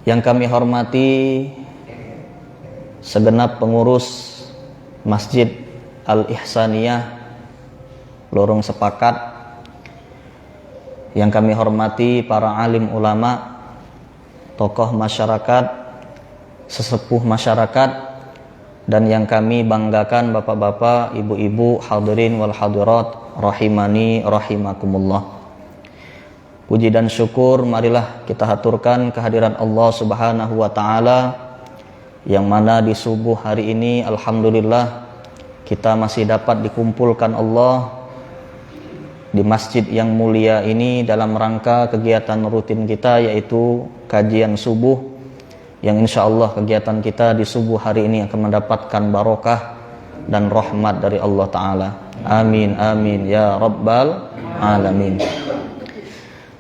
Yang kami hormati segenap pengurus Masjid Al-Ihsaniyah Lorong Sepakat, yang kami hormati para alim ulama, tokoh masyarakat, sesepuh masyarakat, dan yang kami banggakan bapak-bapak, ibu-ibu, hadirin wal hadirat rahimani rahimakumullah. Puji dan syukur marilah kita haturkan kehadiran Allah Subhanahu wa taala, yang mana di subuh hari ini alhamdulillah kita masih dapat dikumpulkan Allah di masjid yang mulia ini dalam rangka kegiatan rutin kita, yaitu kajian subuh, yang insyaallah kegiatan kita di subuh hari ini akan mendapatkan barokah dan rahmat dari Allah taala. Amin amin ya rabbal alamin.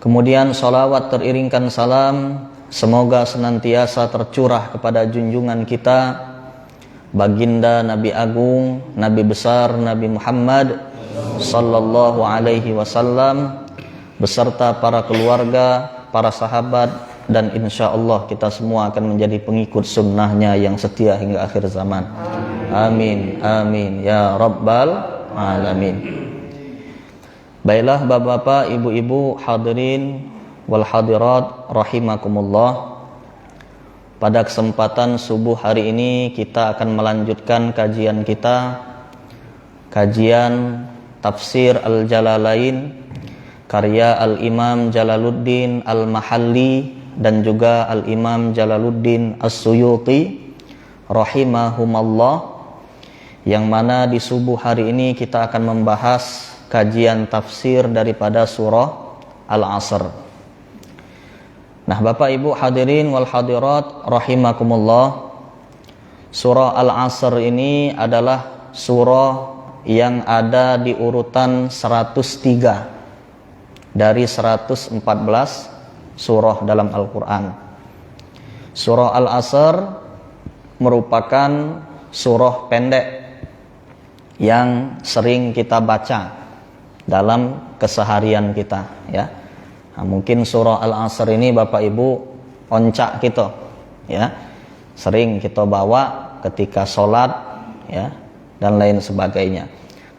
Kemudian salawat teriringkan salam semoga senantiasa tercurah kepada junjungan kita, baginda Nabi Agung, Nabi besar Nabi Muhammad sallallahu alaihi wasallam, beserta para keluarga, para sahabat, dan insya Allah kita semua akan menjadi pengikut sunnahnya yang setia hingga akhir zaman. Amin amin ya rabbal alamin. Baiklah bapak-bapak, ibu-ibu, hadirin wal hadirat rahimakumullah. Pada kesempatan subuh hari ini kita akan melanjutkan kajian kita, kajian tafsir Al-Jalalain karya Al-Imam Jalaluddin Al-Mahalli dan juga Al-Imam Jalaluddin As-Suyuti rahimahumallah, yang mana di subuh hari ini kita akan membahas kajian tafsir daripada surah Al-Asr. Nah, Bapak Ibu hadirin wal hadirat rahimakumullah, surah Al-Asr ini adalah surah yang ada di urutan 103 dari 114 surah dalam Al-Quran. Surah Al-Asr merupakan surah pendek yang sering kita baca dalam keseharian kita, ya. Nah, mungkin surah Al-Asr ini Bapak Ibu oncak kita, ya. Sering kita bawa ketika sholat, ya, dan lain sebagainya.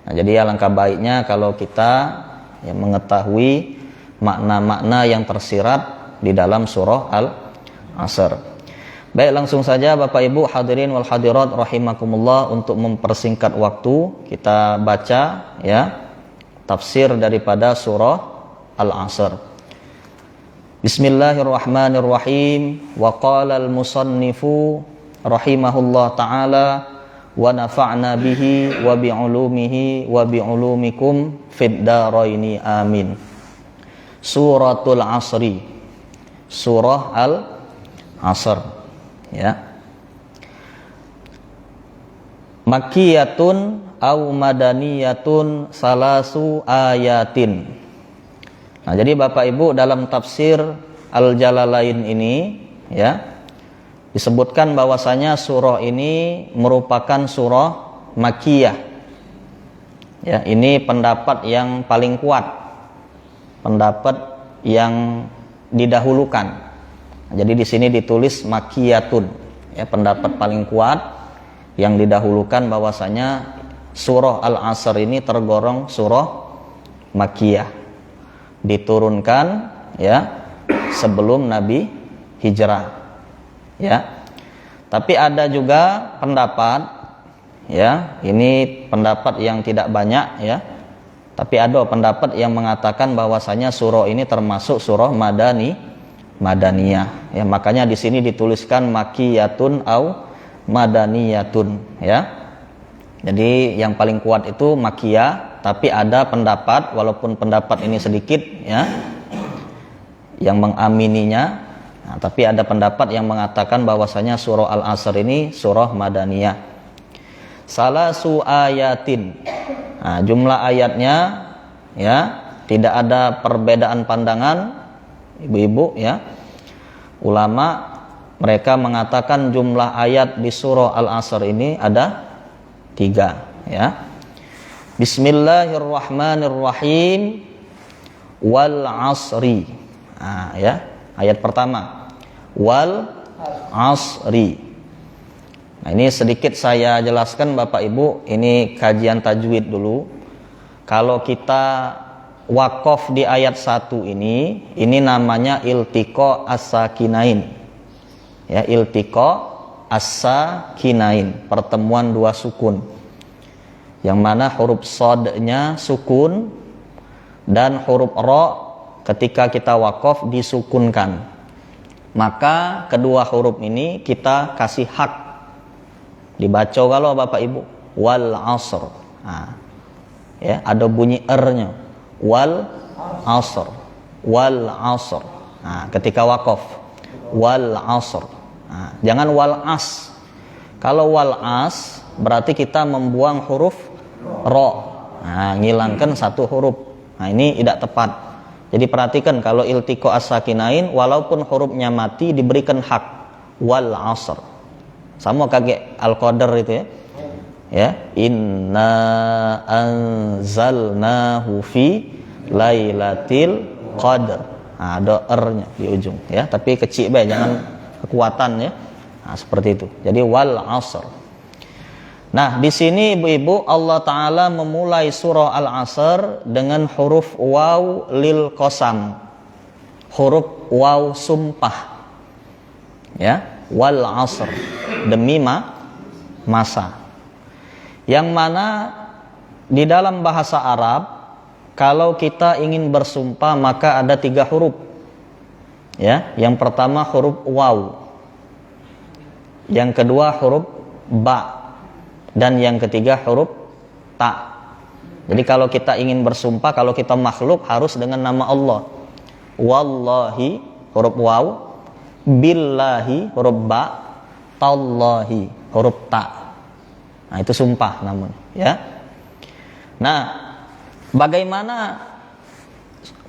Nah, jadi alangkah baiknya kalau kita mengetahui makna-makna yang tersirat di dalam surah Al-Asr. Baik, langsung saja Bapak Ibu hadirin wal hadirat rahimakumullah, untuk mempersingkat waktu kita baca tafsir daripada surah Al-Asr. Bismillahirrahmanirrahim. Wa qala al-musannifu rahimahullah ta'ala wa nafa'na bihi wa bi'ulumihi wa bi'ulumikum fid daraini amin. Suratul Asri, surah Al-Asr, ya. Makkiyatun au madaniyatun salasu ayatin. Nah, jadi Bapak Ibu dalam tafsir Al-Jalalain ini, ya, disebutkan bahwasanya surah ini merupakan surah Makkiyah. Ya, ini pendapat yang paling kuat, pendapat yang didahulukan. Nah, jadi di sini ditulis Makkiyatun, ya, pendapat paling kuat yang didahulukan bahwasanya surah Al-Asr ini tergolong surah Makkiyah, diturunkan, ya, sebelum Nabi hijrah. Ya, tapi ada juga pendapat, ya, ini pendapat yang tidak banyak, ya, tapi ada pendapat yang mengatakan bahwasanya surah ini termasuk surah madaniyah, ya, makanya di sini dituliskan makkiyatun au madaniyatun, ya. Jadi yang paling kuat itu makkiyah, tapi ada pendapat, walaupun pendapat ini sedikit, ya, yang mengamininya. Nah, tapi ada pendapat yang mengatakan bahwasanya surah Al-Asr ini surah madaniyah. Salasu ayatin. Nah, jumlah ayatnya, ya, tidak ada perbedaan pandangan, ibu-ibu, ya. Ulama mereka mengatakan jumlah ayat di surah Al-Asr ini ada 3, ya. Bismillahirrahmanirrahim wal asri. Nah, ya. Ayat pertama, wal asri. Nah, ini sedikit saya jelaskan Bapak Ibu, ini kajian tajwid dulu. Kalau kita wakaf di ayat 1 ini namanya iltiqa as-sakinain. Ya, iltiqa as-sakinain, pertemuan dua sukun. Yang mana huruf sodnya sukun dan huruf ro ketika kita wakaf disukunkan. Maka kedua huruf ini kita kasih hak dibaca kalau Bapak Ibu wal asr. Nah, ya, ada bunyi r-nya wal asr, wal asr. Nah, ketika wakaf wal asr. Nah, jangan wal as. Kalau wal as berarti kita membuang huruf ro. Nah, ngilangkan satu huruf. Nah, ini tidak tepat. Jadi perhatikan kalau iltiqa as-sakinain walaupun hurufnya mati diberikan hak wal asr. Sama kayak Al-Qadar itu ya. Ya, inna anzalnahu fi lailatul qadar. Nah, ada r-nya di ujung ya, tapi kecil bae, jangan kekuatan ya. Nah, seperti itu. Jadi wal asr. Nah, di sini Ibu-ibu Allah taala memulai surah Al-Asr dengan huruf waw lil qasam. Huruf waw sumpah. Ya, wal asr, demi masa. Yang mana di dalam bahasa Arab kalau kita ingin bersumpah maka ada 3 huruf. Ya, yang pertama huruf waw. Yang kedua huruf ba. Dan yang ketiga huruf ta. Jadi kalau kita ingin bersumpah, kalau kita makhluk harus dengan nama Allah. Wallahi huruf waw, billahi huruf ba, tallahi huruf ta. Nah, itu sumpah namun ya. Nah, bagaimana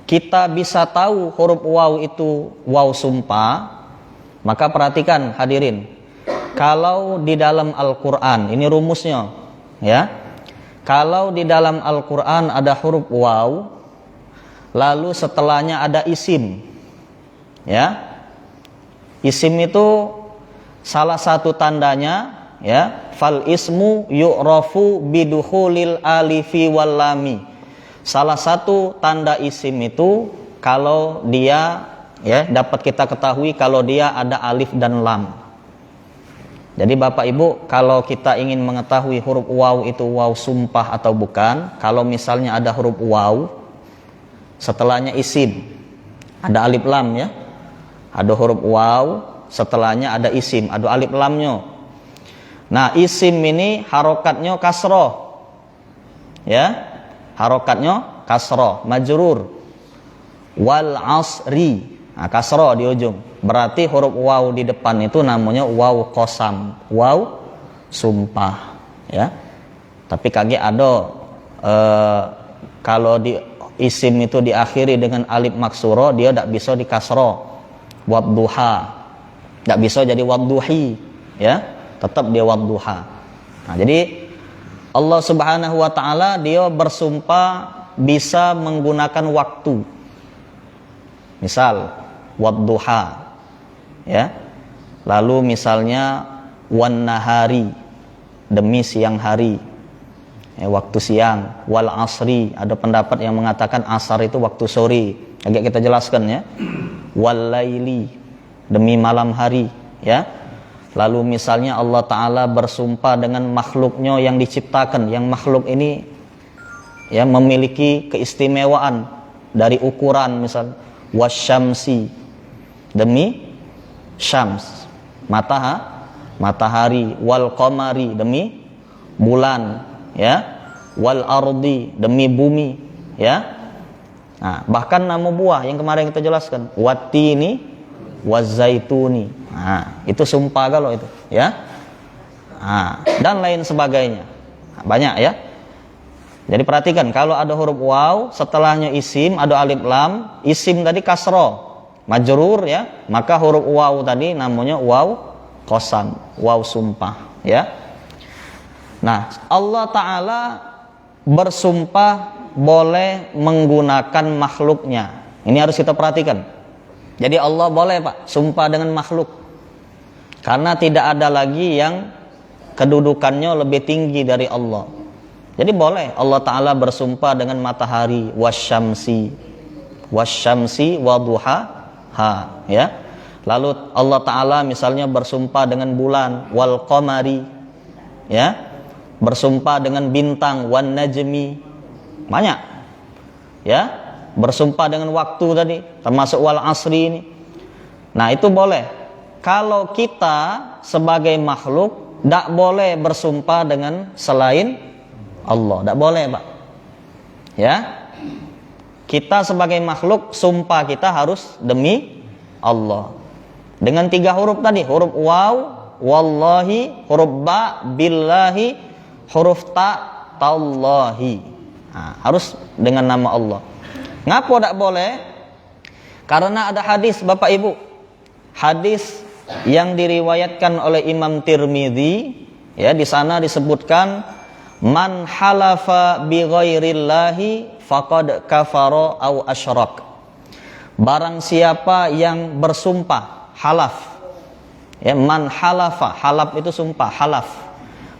kita bisa tahu huruf waw itu waw sumpah? Maka perhatikan hadirin. Kalau di dalam Al-Quran, ini rumusnya ya. Kalau di dalam Al-Quran ada huruf waw, lalu setelahnya ada isim ya. Isim itu salah satu tandanya ya, fal ismu yu'rafu bidukhulil alifi wal lami. Salah satu tanda isim itu kalau dia ya dapat kita ketahui kalau dia ada alif dan lam. Jadi Bapak Ibu, kalau kita ingin mengetahui huruf waw itu waw sumpah atau bukan, kalau misalnya ada huruf waw, setelahnya isim, ada alif lam ya. Ada huruf waw, setelahnya ada isim, ada alif lamnya. Nah, isim ini harokatnya kasroh. Ya, harokatnya kasroh, majrur. Wal asri. Nah, kasroh di ujung. Berarti huruf waw di depan itu namanya waw qasam, waw sumpah ya. Tapi kage ada kalau di isim itu diakhiri dengan alif maksuro, dia tidak bisa di kasroh. Wadduha tidak bisa jadi wadduhi ya, tetap dia wadduha. Nah, jadi Allah Subhanahu wa taala dia bersumpah bisa menggunakan waktu. Misal wadduha ya. Lalu misalnya wan nahari, demi siang hari. Ya, waktu siang, wal asri, ada pendapat yang mengatakan asar itu waktu sore. Agak kita jelaskan ya. Wal laili, demi malam hari ya. Lalu misalnya Allah taala bersumpah dengan makhluknya yang diciptakan, yang makhluk ini ya memiliki keistimewaan dari ukuran, misal wasyamsi, demi syams, matahari, wal qamari, demi bulan ya, wal ardi, demi bumi ya. Nah, bahkan nama buah yang kemarin kita jelaskan, watini wazaituni. Nah, itu sumpah kalau itu ya. Nah, dan lain sebagainya. Nah, banyak ya. Jadi perhatikan kalau ada huruf waw, setelahnya isim, ada alif lam, isim tadi kasroh, majrur ya, maka huruf waw tadi namanya waw qasam, waw sumpah ya. Nah, Allah taala bersumpah boleh menggunakan makhluknya. Ini harus kita perhatikan. Jadi Allah boleh Pak sumpah dengan makhluk, karena tidak ada lagi yang kedudukannya lebih tinggi dari Allah. Jadi boleh Allah Ta'ala bersumpah dengan matahari, wasyamsi waduhaha, ya. Lalu Allah Ta'ala misalnya bersumpah dengan bulan, wal qamari, ya, bersumpah dengan bintang, wan najmi, banyak, ya, bersumpah dengan waktu tadi, termasuk wal asri ini. Nah itu boleh. Kalau kita sebagai makhluk tidak boleh bersumpah dengan selain Allah, tidak boleh Pak, ya. Kita sebagai makhluk sumpah kita harus demi Allah dengan 3 huruf tadi, huruf waw, wallahi, huruf ba, billahi, huruf ta, tallahi. Nah, harus dengan nama Allah. Ngapa tidak boleh? Karena ada hadis Bapak Ibu, hadis yang diriwayatkan oleh Imam Tirmidzi, ya, di sana disebutkan man halafa bi ghairillahi faqad kafara au asyrak. Barang siapa yang bersumpah, halaf, ya, man halafa, halaf itu sumpah, halaf.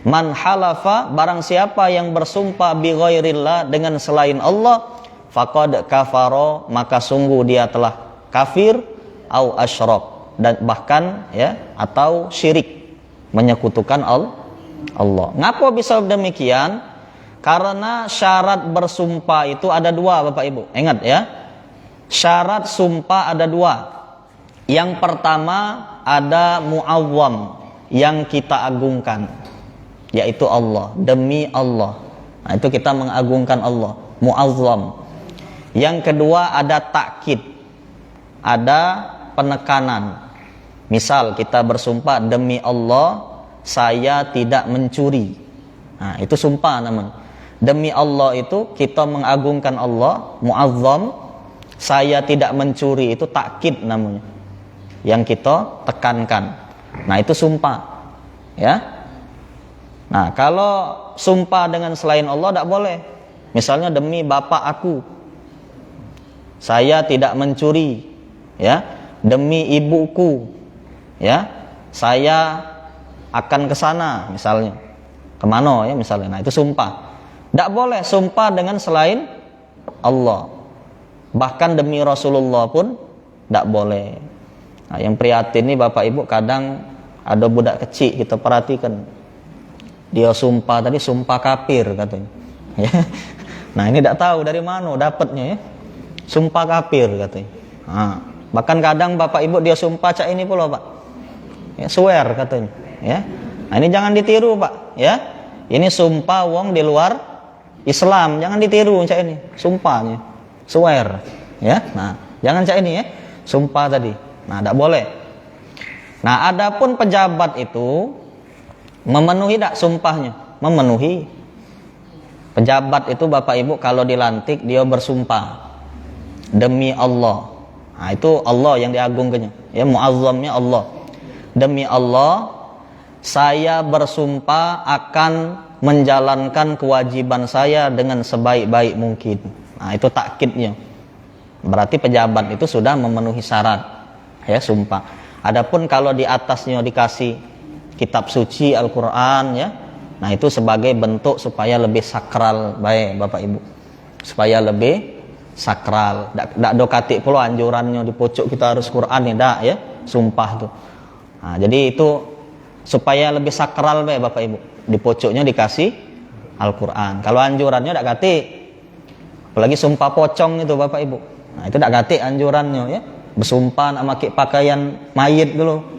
Man halafa, barang siapa yang bersumpah bi ghairillah, dengan selain Allah, faqad kafara, maka sungguh dia telah kafir, au asyrak, dan bahkan, ya, atau syirik, menyekutukan Allah. Ngapa bisa demikian? Karena syarat bersumpah itu ada 2 Bapak Ibu. Ingat ya, syarat sumpah ada 2. Yang pertama ada mu'awwam, yang kita agungkan, yaitu Allah, demi Allah. Nah, itu kita mengagungkan Allah, mu'azzam. Yang kedua ada takkid, ada penekanan. Misal kita bersumpah demi Allah, saya tidak mencuri. Nah, itu sumpah namanya. Demi Allah itu kita mengagungkan Allah, mu'azzam. Saya tidak mencuri itu takkid namanya, yang kita tekankan. Nah, itu sumpah, ya. Nah, kalau sumpah dengan selain Allah tidak boleh. Misalnya demi bapak aku, saya tidak mencuri, ya. Demi ibuku, ya, saya akan ke sana misalnya. Kemana ya misalnya. Nah, itu sumpah. Tidak boleh sumpah dengan selain Allah. Bahkan demi Rasulullah pun tidak boleh. Nah, yang prihatin ini Bapak Ibu, kadang ada budak kecil, kita perhatikan, dia sumpah tadi sumpah kafir katanya. Ya. Nah, ini tidak tahu dari mana dapatnya, ya. Sumpah kafir katanya. Nah, bahkan kadang Bapak Ibu dia sumpah cak ini pula Pak, ya, swear katanya, ya. Nah, ini jangan ditiru Pak, ya. Ini sumpah wong di luar Islam, jangan ditiru cak ini sumpahnya, swear, ya. Nah, jangan cak ini, ya, sumpah tadi. Nah, tidak boleh. Nah, adapun pejabat itu memenuhi tak sumpahnya? Memenuhi. Pejabat itu Bapak Ibu kalau dilantik dia bersumpah demi Allah. Nah, itu Allah yang diagungkannya, ya, muazzamnya Allah. Demi Allah, saya bersumpah akan menjalankan kewajiban saya dengan sebaik-baik mungkin. Nah, itu takkidnya. Berarti pejabat itu sudah memenuhi syarat, ya, sumpah. Adapun kalau di atasnya dikasih kitab suci Al-Quran, ya, nah itu sebagai bentuk supaya lebih sakral, baik Bapak Ibu, supaya lebih sakral. Tidak dokatik pula anjurannya di pojok kita harus Quran, ya, sumpah tuh. Nah, jadi itu supaya lebih sakral, baik Bapak Ibu, di pojoknya dikasih Al-Quran. Kalau anjurannya tidak gatik, apalagi sumpah pocong itu Bapak Ibu, nah itu tidak gatik anjurannya, ya, bersumpah nak pakai pakaian mayit dulu.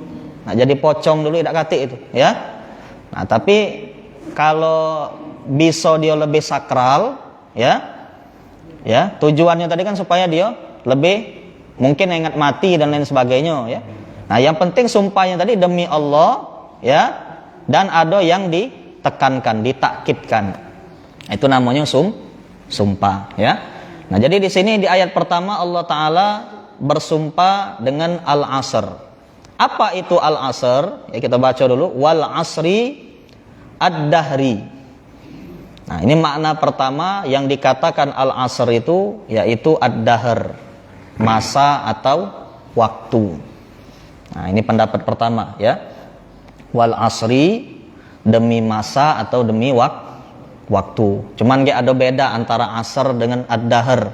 Nah, jadi pocong dulu tidak gatik itu, ya. Nah, tapi kalau bisa dia lebih sakral, ya, tujuannya tadi kan supaya dia lebih mungkin ingat mati dan lain sebagainya, ya. Nah, yang penting sumpahnya tadi demi Allah, ya, dan ada yang ditekankan, ditakkidkan. Itu namanya sumpah, ya. Nah, jadi di sini di ayat pertama Allah Ta'ala bersumpah dengan al-asr. Apa itu al-asr? Ya, kita baca dulu, wal asri ad-dahri. Nah, ini makna pertama yang dikatakan al-asr itu yaitu ad-dahr, masa atau waktu. Nah, ini pendapat pertama ya. Wal asri, demi masa atau demi waktu. Cuman gak ada beda antara asr dengan ad-dahr.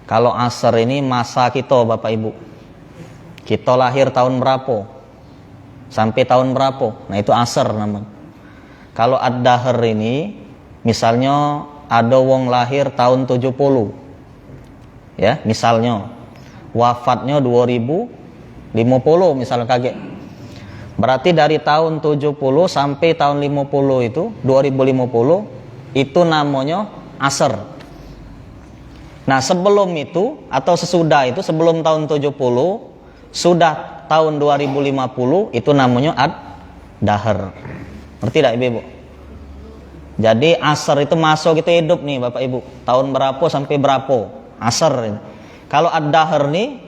Kalau asr ini masa kita Bapak Ibu. Kita lahir tahun berapa? Sampai tahun berapa? Nah, itu asr namanya. Kalau ad-dahr ini misalnya ada wong lahir tahun 70. Ya, misalnya wafatnya 2050 misalnya kaget. Berarti dari tahun 70 sampai tahun 50 itu 2050 itu namanya asr. Nah, sebelum itu atau sesudah itu sebelum tahun 70 sudah tahun 2050 itu namanya ad-dahr. Ngerti tidak Ibu? Jadi asr itu masuk itu hidup nih Bapak Ibu. Tahun berapa sampai berapa? Asr. Kalau ad-dahr nih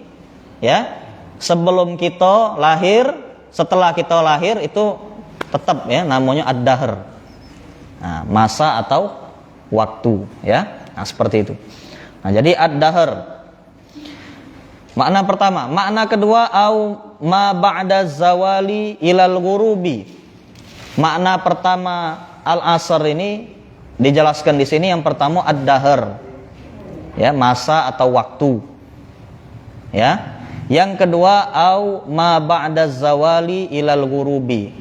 ya, sebelum kita lahir, setelah kita lahir itu tetap ya namanya ad-dahr. Nah, masa atau waktu ya. Nah, seperti itu. Nah, jadi ad-dahr. Makna pertama, makna kedua au ma ba'da zawali ilal ghurubi. Makna pertama al-asr ini dijelaskan di sini yang pertama ad-dahr. Ya, masa atau waktu. Ya. Yang kedua au ma ba'da zawali ilal ghurubi.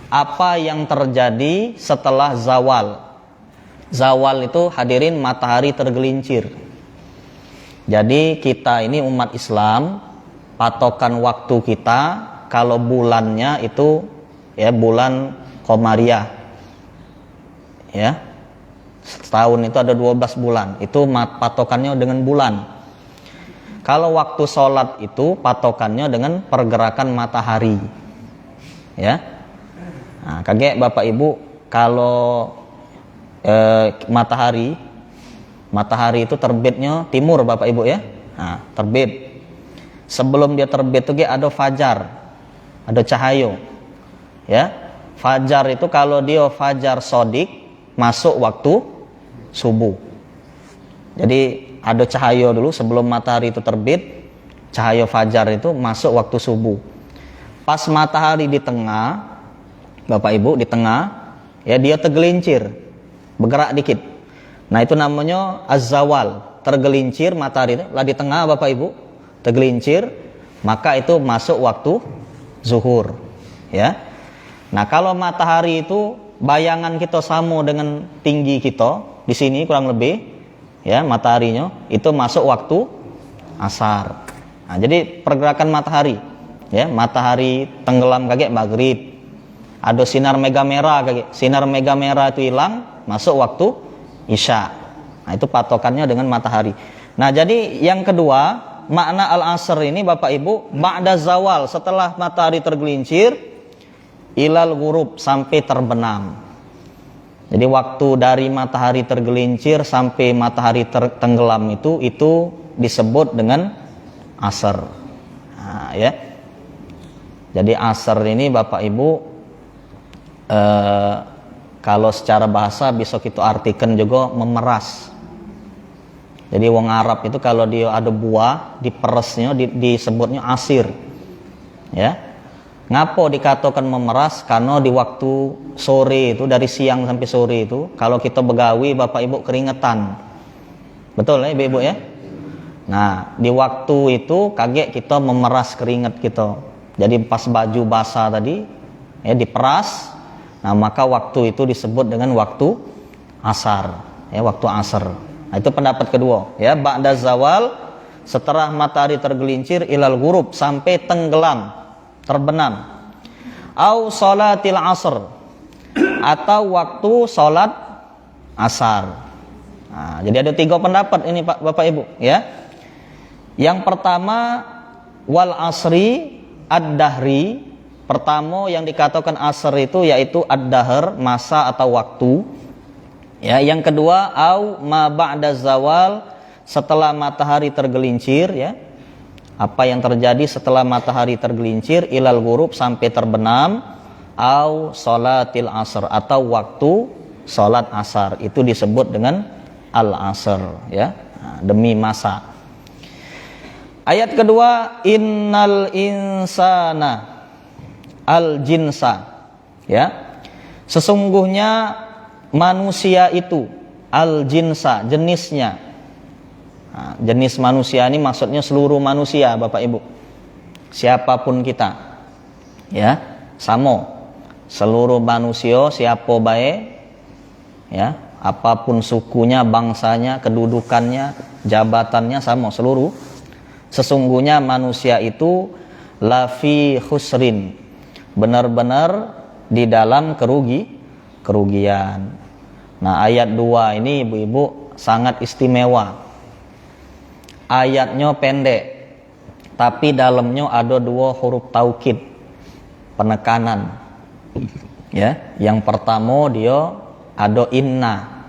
Apa yang terjadi setelah zawal. Zawal itu hadirin matahari tergelincir. Jadi kita ini umat Islam, patokan waktu kita kalau bulannya itu ya bulan Qamariyah. Ya. Setahun itu ada 12 bulan. Itu patokannya dengan bulan. Kalau waktu sholat itu patokannya dengan pergerakan matahari. Ya. Nah, kaget Bapak Ibu kalau matahari itu terbitnya timur Bapak Ibu ya. Nah, terbit. Sebelum dia terbit itu ada fajar. Ada cahaya. Ya. Fajar itu kalau dia fajar sodik masuk waktu subuh. Jadi ada cahaya dulu sebelum matahari itu terbit, cahaya fajar itu masuk waktu subuh. Pas matahari di tengah, Bapak Ibu di tengah, ya dia tergelincir, bergerak dikit. Nah, itu namanya az-zawal, tergelincir matahari itu lah di tengah Bapak Ibu, tergelincir, maka itu masuk waktu zuhur, ya. Nah, kalau matahari itu bayangan kita sama dengan tinggi kita di sini kurang lebih, ya mataharinya itu masuk waktu asar. Nah, jadi pergerakan matahari, ya matahari tenggelam kaget maghrib. Ada sinar mega merah kaget, sinar mega merah itu hilang masuk waktu isya. Nah, itu patokannya dengan matahari. Nah, jadi yang kedua makna al-asr ini Bapak Ibu ba'da zawal, setelah matahari tergelincir ilal ghurub, sampai terbenam. Jadi waktu dari matahari tergelincir sampai matahari tenggelam itu disebut dengan asar. Nah, ya. Jadi asar ini Bapak Ibu kalau secara bahasa bisa kita artikan juga memeras. Jadi wong Arab itu kalau dia ada buah diperesnya disebutnya asir. Ya. Ngapo dikatakan memeras? Karena di waktu sore itu, dari siang sampai sore itu, kalau kita begawi Bapak Ibu keringetan. Betul ya Ibu ya? Nah, di waktu itu kaget kita memeras keringat kita. Jadi pas baju basah tadi ya diperas. Nah, maka waktu itu disebut dengan waktu asar, ya waktu asar. Nah, itu pendapat kedua, ya ba'da zawal, setelah matahari tergelincir ilal ghurub, sampai tenggelam, terbenam. Au salatil asr, atau waktu salat asar. Nah, jadi ada 3 pendapat ini Pak Bapak Ibu ya. Yang pertama wal asri ad-dahri. Pertama yang dikatakan asr itu yaitu ad-dahr, masa atau waktu. Ya, yang kedua au ma ba'da zawal, setelah matahari tergelincir ya. Apa yang terjadi setelah matahari tergelincir ilal ghurub, sampai terbenam, au salatil asr, atau waktu salat asar, itu disebut dengan al-asr ya. Nah, demi masa. Ayat kedua, innal insana al jinsa, ya. Sesungguhnya manusia itu al jinsa, jenisnya. Nah, jenis manusia ini maksudnya seluruh manusia, Bapak Ibu. Siapapun kita. Ya, samo. Seluruh manusia siapa bae, ya, apapun sukunya, bangsanya, kedudukannya, jabatannya sama seluruh. Sesungguhnya manusia itu lafi khusrin, benar-benar di dalam kerugian. Nah, ayat 2 ini ibu-ibu sangat istimewa. Ayatnya pendek, tapi dalamnya ada 2 huruf taukid, penekanan. Ya, yang pertama dia ada inna.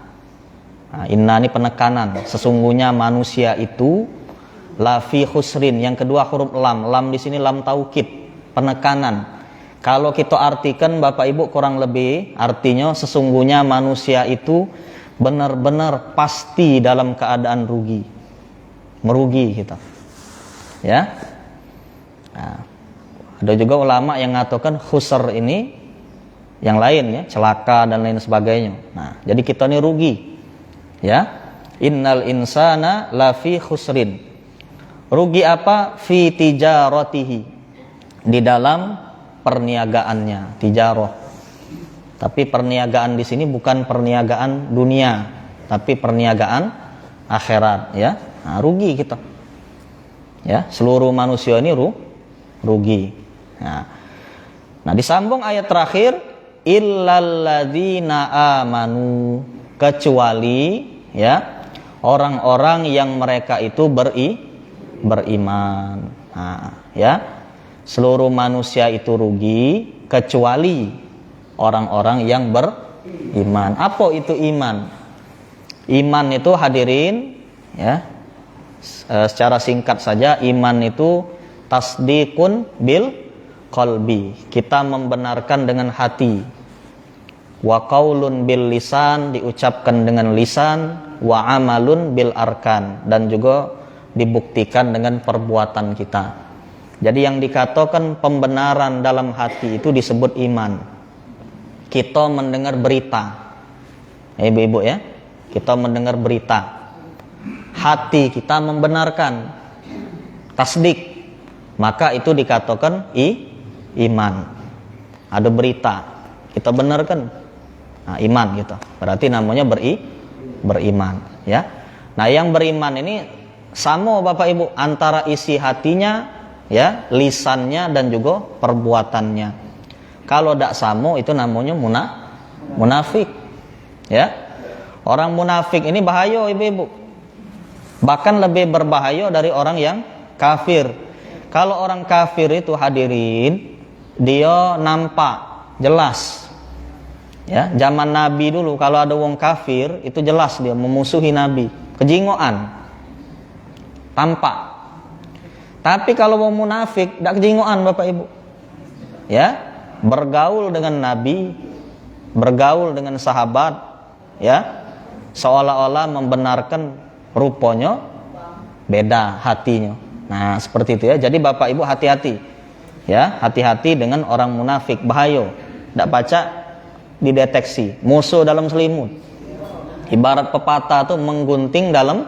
Nah, inna ini penekanan. Sesungguhnya manusia itu lafi khusrin. Yang kedua huruf lam. Lam di sini lam taukid, penekanan. Kalau kita artikan Bapak Ibu kurang lebih artinya sesungguhnya manusia itu benar-benar pasti dalam keadaan rugi. Merugi kita. Ya. Nah, ada juga ulama yang mengatakan khusr ini yang lain, ya, celaka dan lain sebagainya. Nah, jadi kita ini rugi. Ya. Innal insana lafi khusrin. Rugi apa? Fi tijaratihi. Di dalam perniagaannya, tijarah. Tapi perniagaan di sini bukan perniagaan dunia, tapi perniagaan akhirat, ya. Nah, rugi kita. Ya, seluruh manusia ini rugi. Nah, disambung ayat terakhir, illalladzina amanu, kecuali, ya, orang-orang yang mereka itu beriman. Nah, ya, seluruh manusia itu rugi kecuali orang-orang yang beriman. Apa itu iman? Iman itu hadirin, ya, secara singkat saja, iman itu tasdiqun bil qalbi, kita membenarkan dengan hati. Wa qaulun bil lisan, diucapkan dengan lisan. Wa amalun bil arkan, dan juga dibuktikan dengan perbuatan kita. Jadi yang dikatakan pembenaran dalam hati itu disebut iman. Kita mendengar berita, ibu-ibu, ya, kita mendengar berita, hati kita membenarkan, tasdik, maka itu dikatakan iman. Ada berita, kita benarkan, nah, iman gitu. Berarti namanya beriman, ya. Nah, yang beriman ini sama Bapak Ibu antara isi hatinya, ya, lisannya dan juga perbuatannya. Kalau tidak sama itu namanya munafik, ya. Orang munafik ini bahaya, ibu-ibu. Bahkan lebih berbahaya dari orang yang kafir. Kalau orang kafir itu hadirin, dia nampak jelas. Ya, zaman Nabi dulu kalau ada wong kafir itu jelas dia memusuhi Nabi, kejingoan, tampak. Tapi kalau wong munafik tidak kejingoan, Bapak Ibu. Ya, bergaul dengan Nabi, bergaul dengan sahabat, ya, seolah-olah membenarkan, rupanya beda hatinya. Nah, seperti itu, ya. Jadi Bapak Ibu hati-hati. Ya, hati-hati dengan orang munafik, bahaya. Tidak baca dideteksi, musuh dalam selimut. Ibarat pepatah tuh menggunting dalam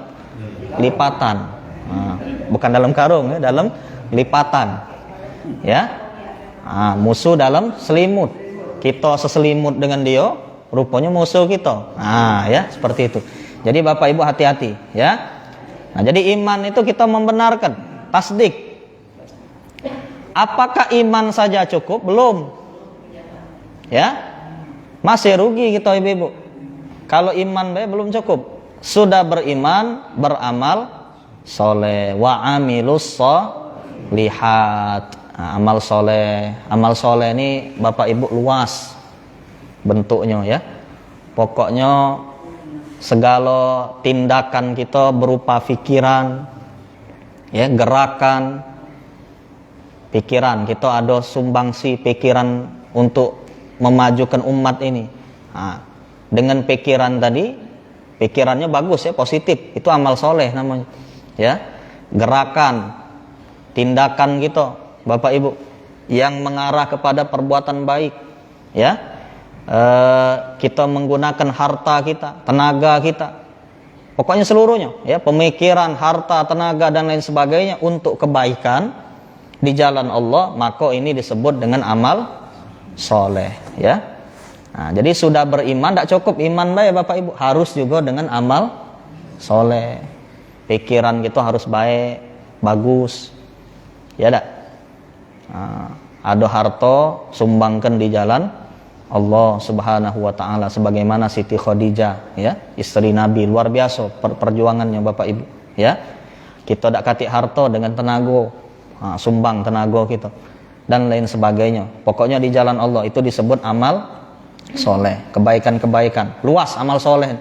lipatan. Nah, bukan dalam karung, ya, dalam lipatan. Ya. Nah, musuh dalam selimut. Kita seselimut dengan dia, rupanya musuh kita. Nah, ya, seperti itu. Jadi Bapak Ibu hati-hati, ya. Nah, jadi iman itu kita membenarkan, tasdik. Apakah iman saja cukup? Belum. Ya. Masih rugi kita, ibu-ibu. Kalau iman belum cukup. Sudah beriman, beramal soleh, wa amilus solihat. Nah, amal soleh ini Bapak Ibu luas bentuknya, ya. Pokoknya segala tindakan kita berupa pikiran, ya, gerakan, pikiran. Kita ada sumbangsi pikiran untuk memajukan umat ini. Nah, dengan pikiran tadi, pikirannya bagus, ya, positif, itu amal soleh namanya, ya. Gerakan, tindakan kita, Bapak Ibu, yang mengarah kepada perbuatan baik, ya. Kita menggunakan harta kita, tenaga kita, pokoknya seluruhnya, ya, pemikiran, harta, tenaga dan lain sebagainya untuk kebaikan di jalan Allah, maka ini disebut dengan amal soleh, ya. Nah, jadi sudah beriman, tidak cukup iman baik Bapak Ibu, harus juga dengan amal soleh. Pikiran kita harus baik, bagus, ya tak? Nah, ada harta sumbangkan di jalan Allah Subhanahu wa taala, sebagaimana Siti Khadijah, ya, istri Nabi, luar biasa perjuangannya Bapak Ibu, ya. Kita tidak katik harta dengan tenaga, sumbang tenaga kita dan lain sebagainya. Pokoknya di jalan Allah itu disebut amal soleh, kebaikan-kebaikan, luas amal soleh.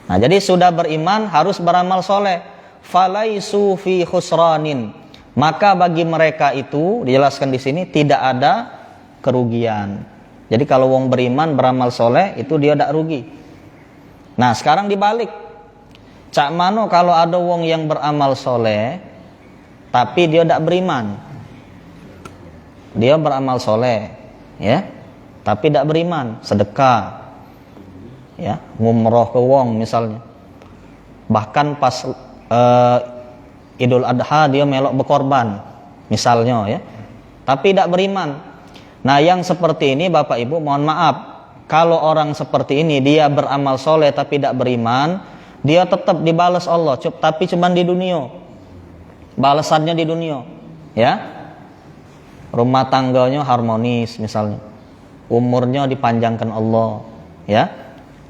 Nah, jadi sudah beriman harus beramal soleh. Falaisu fi khusranin, maka bagi mereka itu dijelaskan di sini tidak ada kerugian. Jadi kalau wong beriman beramal soleh itu dia tidak rugi. Nah, sekarang dibalik, cak mano kalau ada wong yang beramal soleh tapi dia tidak beriman. Dia beramal soleh, ya, tapi tidak beriman, sedekah, ya, ngumroh ke wong misalnya. Bahkan pas Idul Adha dia melok berkorban misalnya, ya, tapi tidak beriman. Nah, yang seperti ini Bapak Ibu, mohon maaf, kalau orang seperti ini dia beramal soleh tapi tidak beriman, dia tetap dibalas Allah, tapi cuma di dunia, balasannya di dunia, ya. Rumah tangganya harmonis misalnya, umurnya dipanjangkan Allah, ya,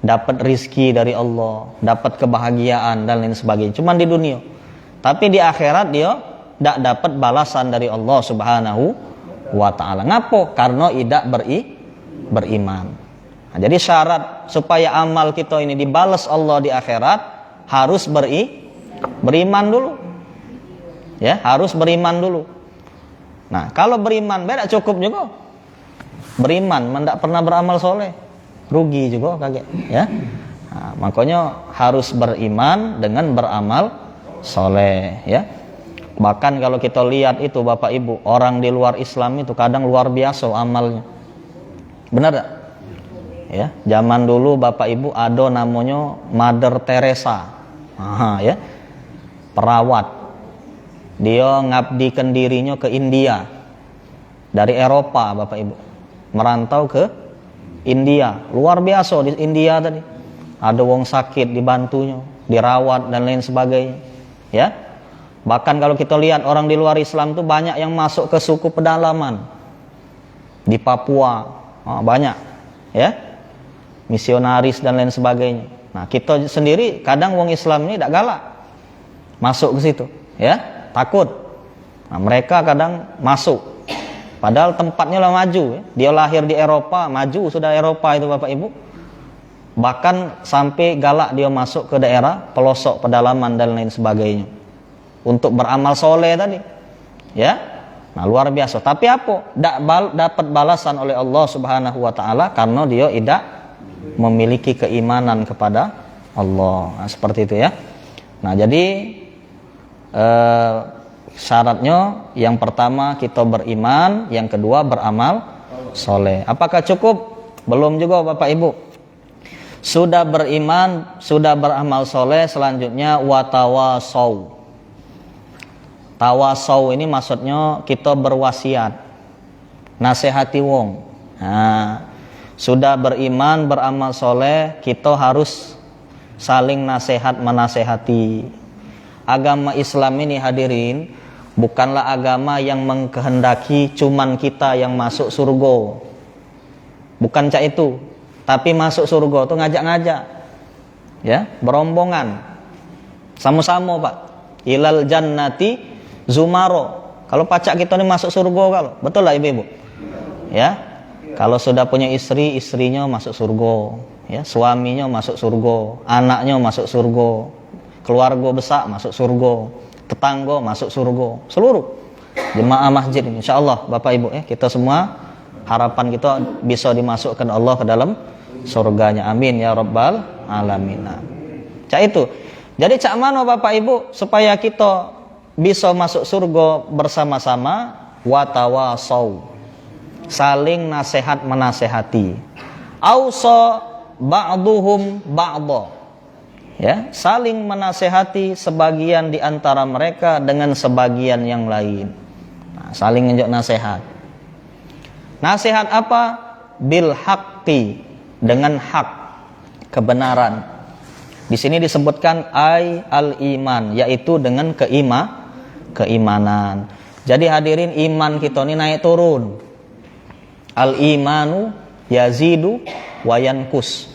dapat rizki dari Allah, dapat kebahagiaan dan lain sebagainya, cuma di dunia. Tapi di akhirat dia tidak dapat balasan dari Allah Subhanahu wa ta'ala. Ngapo? Karena tidak beriman. Nah, jadi syarat supaya amal kita ini dibalas Allah di akhirat harus beriman dulu, ya, harus beriman dulu. Nah, kalau beriman tidak cukup juga, beriman tidak pernah beramal soleh, rugi juga kaget, ya. Nah, makanya harus beriman dengan beramal soleh, ya. Bahkan kalau kita lihat itu Bapak Ibu, orang di luar Islam itu kadang luar biasa amalnya. Benar tak? Ya, zaman dulu Bapak Ibu ada namanya Mother Teresa. Ya. Perawat. Dia ngabdikan dirinya ke India. Dari Eropa Bapak Ibu. Merantau ke India. Luar biasa di India tadi. Ada wong sakit dibantunya, dirawat dan lain sebagainya. Ya. Bahkan kalau kita lihat orang di luar Islam itu banyak yang masuk ke suku pedalaman di Papua, banyak, ya, misionaris dan lain sebagainya. Nah, kita sendiri kadang wong Islam ini tidak galak masuk ke situ, ya, takut. Nah, mereka kadang masuk, padahal tempatnya lah maju, ya. Dia lahir di Eropa, maju sudah Eropa itu Bapak Ibu. Bahkan sampai galak dia masuk ke daerah pelosok pedalaman dan lain sebagainya. Untuk beramal soleh tadi, ya. Nah, luar biasa. Tapi apa? Dapat balasan oleh Allah Subhanahu wa taala karena dia tidak memiliki keimanan kepada Allah. Nah, seperti itu, ya. Nah, jadi syaratnya yang pertama kita beriman, yang kedua beramal soleh. Apakah cukup? Belum juga Bapak Ibu. Sudah beriman, sudah beramal soleh, selanjutnya watawasau. Tawasau ini maksudnya kita berwasiat, nasihati wong. Nah, sudah beriman, beramal soleh, kita harus saling nasihat menasehati. Agama Islam ini hadirin bukanlah agama yang mengkehendaki cuman kita yang masuk surga. Bukan cak itu, tapi masuk surga itu ngajak-ngajak, ya, berombongan, sama-sama Pak. Ilal jannati zumaro. Kalau pacak kita ini masuk surga, kalau betul lah ibu-ibu, ya. Kalau sudah punya istri, istrinya masuk surga, ya, suaminya masuk surga, anaknya masuk surga, keluarga besar masuk surga, tetangga masuk surga, seluruh jemaah masjid ini, insyaallah Bapak Ibu, ya, kita semua harapan kita bisa dimasukkan Allah ke dalam surganya, amin ya rabbal alamin. Cak itu. Jadi cak mana Bapak Ibu supaya kita bisa masuk surga bersama-sama, watawasau, saling nasihat menasehati. Ausa ba'duhum ba'dha, ya, saling menasehati sebagian di antara mereka dengan sebagian yang lain. Nah, saling nunjuk nasihat. Nasihat apa? Bil haqqi, dengan hak, kebenaran. Di sini disebutkan al iman, yaitu dengan keimanan. Jadi hadirin, iman kita ini naik turun. Al imanu yazidu wa yankus.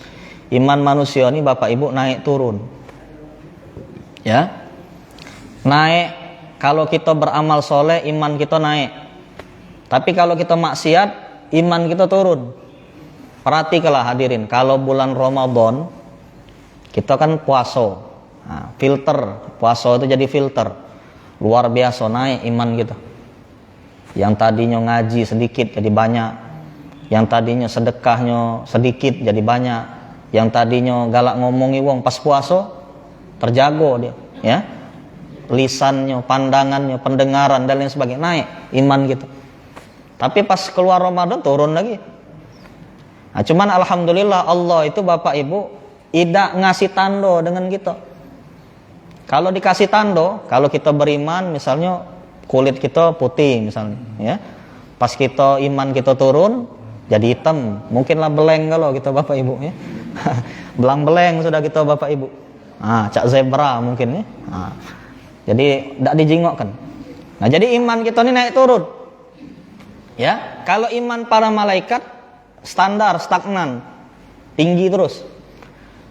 Iman manusia ini Bapak Ibu naik turun. Ya. Naik kalau kita beramal soleh, iman kita naik. Tapi kalau kita maksiat, iman kita turun. Perhatikanlah hadirin, kalau bulan Ramadan kita kan puasa. Nah, filter, puasa itu jadi filter. Luar biasa naik iman kita. Yang tadinya ngaji sedikit jadi banyak. Yang tadinya sedekahnya sedikit jadi banyak. Yang tadinya galak ngomongi wong pas puasa terjago dia, ya. Lisannya, pandangannya, pendengaran dan lain sebagainya naik iman gitu. Tapi pas keluar Ramadan turun lagi. Nah, cuman alhamdulillah Allah itu Bapak Ibu tidak ngasih tanda dengan kita. Kalau dikasih tanda, kalau kita beriman misalnya kulit kita putih misalnya, ya. Pas kita iman kita turun jadi hitam, mungkinlah beleng kalau kita Bapak Ibu, ya. Belang-beleng sudah kita Bapak Ibu. Ah, cak zebra mungkin, ya. Ah. Jadi tidak dijingokkan. Nah, jadi iman kita ini naik turun. Ya, kalau iman para malaikat standar, stagnan, tinggi terus.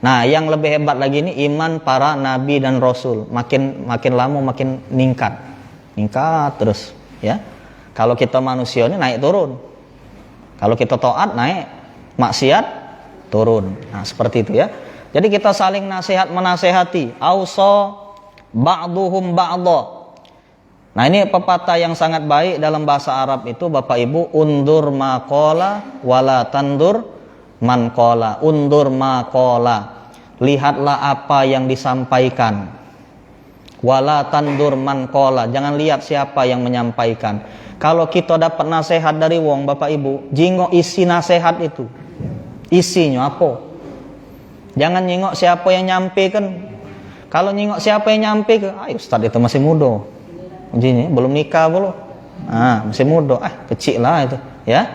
Nah, yang lebih hebat lagi ini iman para nabi dan rasul, makin lama makin meningkat terus, ya. Kalau kita manusia ini naik turun. Kalau kita taat naik, maksiat turun. Nah, seperti itu, ya. Jadi kita saling nasihat menasehati. Ausa ba'duhum ba'dha. Nah, ini pepatah yang sangat baik dalam bahasa Arab itu Bapak Ibu, undur maqala wala tandur man qala. Undur maqala, lihatlah apa yang disampaikan. Wala tandur man qala, jangan lihat siapa yang menyampaikan. Kalau kita dapat nasihat dari wong Bapak Ibu, jingok isi nasihat itu. Isinya apa? Jangan nyingok siapa yang nyampaikan. Kalau nyingok siapa yang nyampaikan, Ustaz itu masih muda. Ujinya belum nikah belum. Masih muda. Kecil lah itu, ya.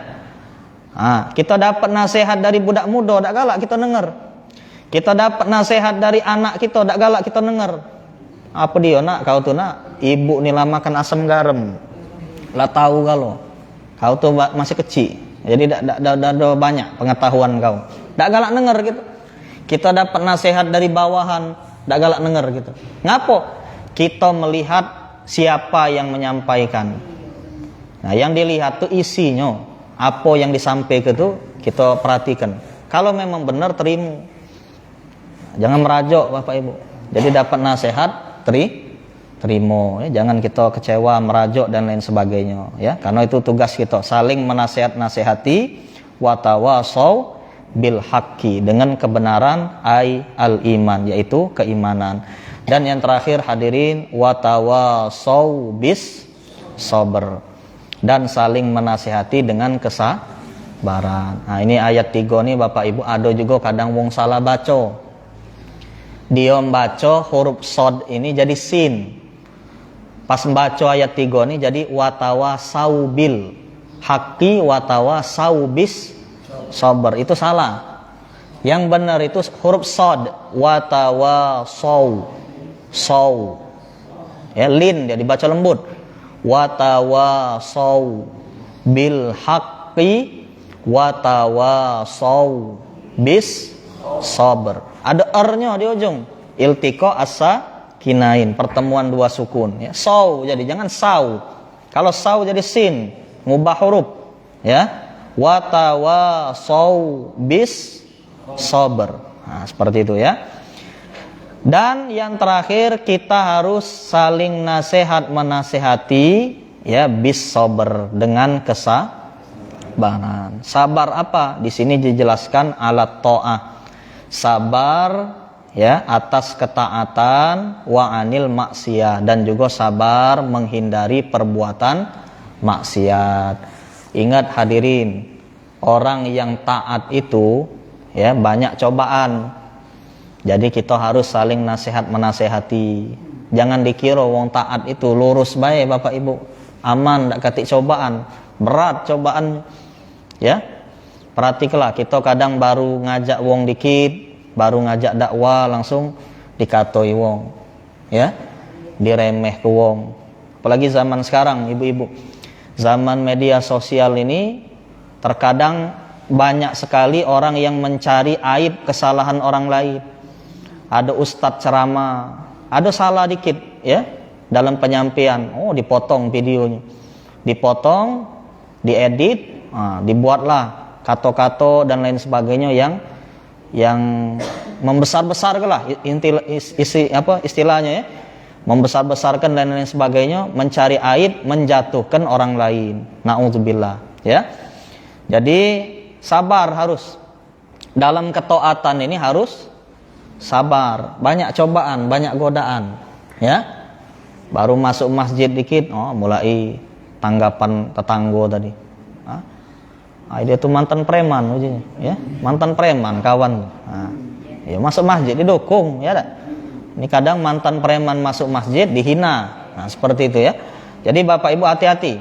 Kita dapat nasihat dari budak muda, tak galak kita dengar. Kita dapat nasihat dari anak kita, tak galak kita dengar. Apa dia nak? Kau tuh nak, ibu ni lama makan asam garam. Lah tahu kalau kau tuh masih kecil. Jadi dah banyak pengetahuan kau. Tak galak dengar gitu. Kita dapat nasihat dari bawahan, tak galak dengar gitu. Ngapo? Kita melihat siapa yang menyampaikan. Nah, yang dilihat tuh isinya, apa yang disampaikan itu kita perhatikan. Kalau memang benar terima. Jangan merajok Bapak Ibu. Jadi dapat nasihat terima, ya. Jangan kita kecewa, merajok dan lain sebagainya, ya. Karena itu tugas kita, saling menasihat-nasihati, watawasau bil haqqi, dengan kebenaran, al iman, yaitu keimanan. Dan yang terakhir hadirin, watawasau bis sabr, dan saling menasihati dengan kesabaran. Nah, ini ayat 3 nih Bapak Ibu, ada juga kadang wong salah baca. Dia membaca huruf sod ini jadi sin. Pas membaca ayat 3 ini jadi watawasau bil haqqi watawasau bis sabr. Itu salah. Yang benar itu huruf sod, watawasau. Saw, ya, lin dia dibaca lembut. Watawasau bil haqqi watawasau bis sabr. Ada r-nya di ujung. Iltiqa as-sakinain, pertemuan dua sukun, ya. Saw jadi jangan saw. Kalau saw jadi sin, ngubah huruf, ya. Watawasau bis sabr. Nah, seperti itu, ya. Dan yang terakhir kita harus saling nasihat menasihati, ya, bis sabr, dengan kesabaran. Sabar apa? Di sini dijelaskan alat ta'ah. Sabar ya atas ketaatan, wa anil maksiyah, dan juga sabar menghindari perbuatan maksiat. Ingat hadirin, orang yang taat itu ya banyak cobaan. Jadi kita harus saling nasihat menasehati. Jangan dikira wong taat itu lurus baik Bapak Ibu, aman ndak katik cobaan, berat cobaan. Ya, perhatikanlah, kita kadang baru ngajak wong dikit, baru ngajak dakwah langsung dikatoi wong, ya, diremeh ke wong. Apalagi zaman sekarang ibu-ibu, zaman media sosial ini, terkadang banyak sekali orang yang mencari aib kesalahan orang lain. Ada ustadz ceramah, ada salah dikit ya dalam penyampaian, oh dipotong videonya, dipotong, diedit, dibuatlah kato-kato dan lain sebagainya yang membesar-besarkan lah istilahnya ya, membesar-besarkan dan lain sebagainya, mencari aib, menjatuhkan orang lain. Na'udzubillah ya. Jadi sabar harus dalam ketaatan ini, harus sabar. Banyak cobaan, banyak godaan ya. Baru masuk masjid dikit, oh mulai tanggapan tetangga tadi. Dia tuh mantan preman ujungnya, ya, mantan preman kawan. Ya masuk masjid didukung, ya tak? Ini kadang mantan preman masuk masjid dihina. Nah, seperti itu ya. Jadi Bapak Ibu hati-hati,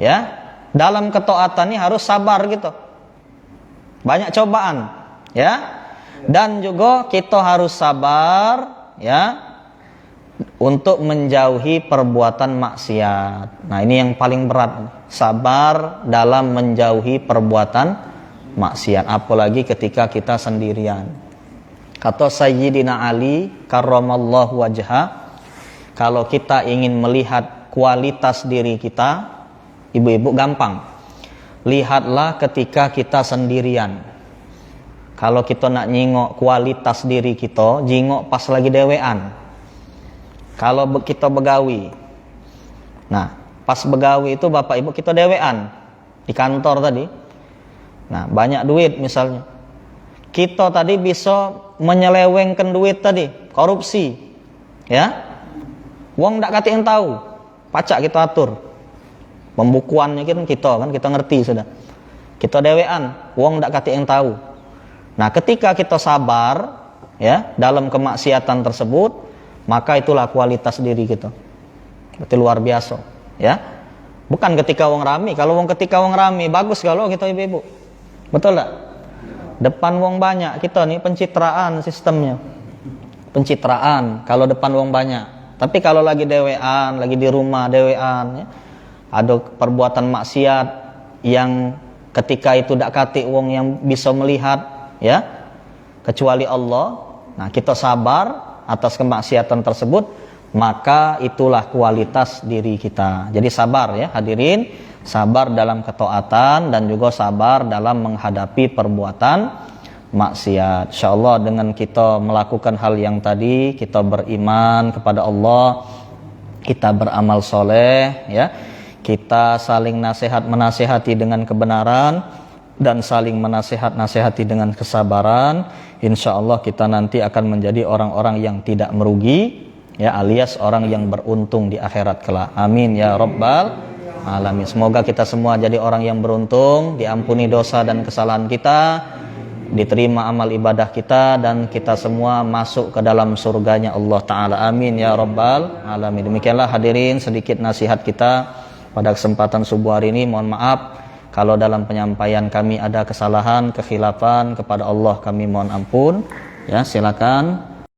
ya. Dalam ketaatan ini harus sabar gitu. Banyak cobaan, ya. Dan juga kita harus sabar, ya, untuk menjauhi perbuatan maksiat. Nah, ini yang paling berat, sabar dalam menjauhi perbuatan maksiat, apalagi ketika kita sendirian. Kata Sayyidina Ali karramallahu wajha, kalau kita ingin melihat kualitas diri kita, ibu-ibu gampang. Lihatlah ketika kita sendirian. Kalau kita nak nyingok kualitas diri kita, jingok pas lagi dewean. Kalau kita begawi, nah pas begawi itu Bapak Ibu kita dewean di kantor tadi. Nah banyak duit misalnya, kita tadi bisa menyelewengkan duit tadi, korupsi, ya. Wong ndak kati yang tahu, pacak kita atur, pembukuannya kita ngerti sudah. Kita dewean, wong ndak kati yang tahu. Nah ketika kita sabar, ya, dalam kemaksiatan tersebut, maka itulah kualitas diri kita. Berarti luar biasa, ya. Bukan ketika wong rame. Kalau ketika wong rame bagus kalau kita ibu-ibu. Betul tak? Depan wong banyak kita nih pencitraan sistemnya. Pencitraan kalau depan wong banyak. Tapi kalau lagi dewean, lagi di rumah dewean, ya, ada perbuatan maksiat yang ketika itu dak katik wong yang bisa melihat, ya, kecuali Allah. Nah, kita sabar atas kemaksiatan tersebut, maka itulah kualitas diri kita. Jadi sabar ya hadirin, sabar dalam ketaatan dan juga sabar dalam menghadapi perbuatan maksiat. Insyaallah dengan kita melakukan hal yang tadi, kita beriman kepada Allah, kita beramal soleh, ya, kita saling nasihat menasihati dengan kebenaran dan saling menasihat-nasihati dengan kesabaran. Insyaallah kita nanti akan menjadi orang-orang yang tidak merugi, ya, alias orang yang beruntung di akhirat kelak. Amin ya rabbal alamin. Semoga kita semua jadi orang yang beruntung, diampuni dosa dan kesalahan kita, diterima amal ibadah kita, dan kita semua masuk ke dalam surganya Allah Ta'ala. Amin ya rabbal alamin. Demikianlah hadirin sedikit nasihat kita pada kesempatan subuh hari ini. Mohon maaf kalau dalam penyampaian kami ada kesalahan, kekhilafan, kepada Allah kami mohon ampun. Ya, silakan.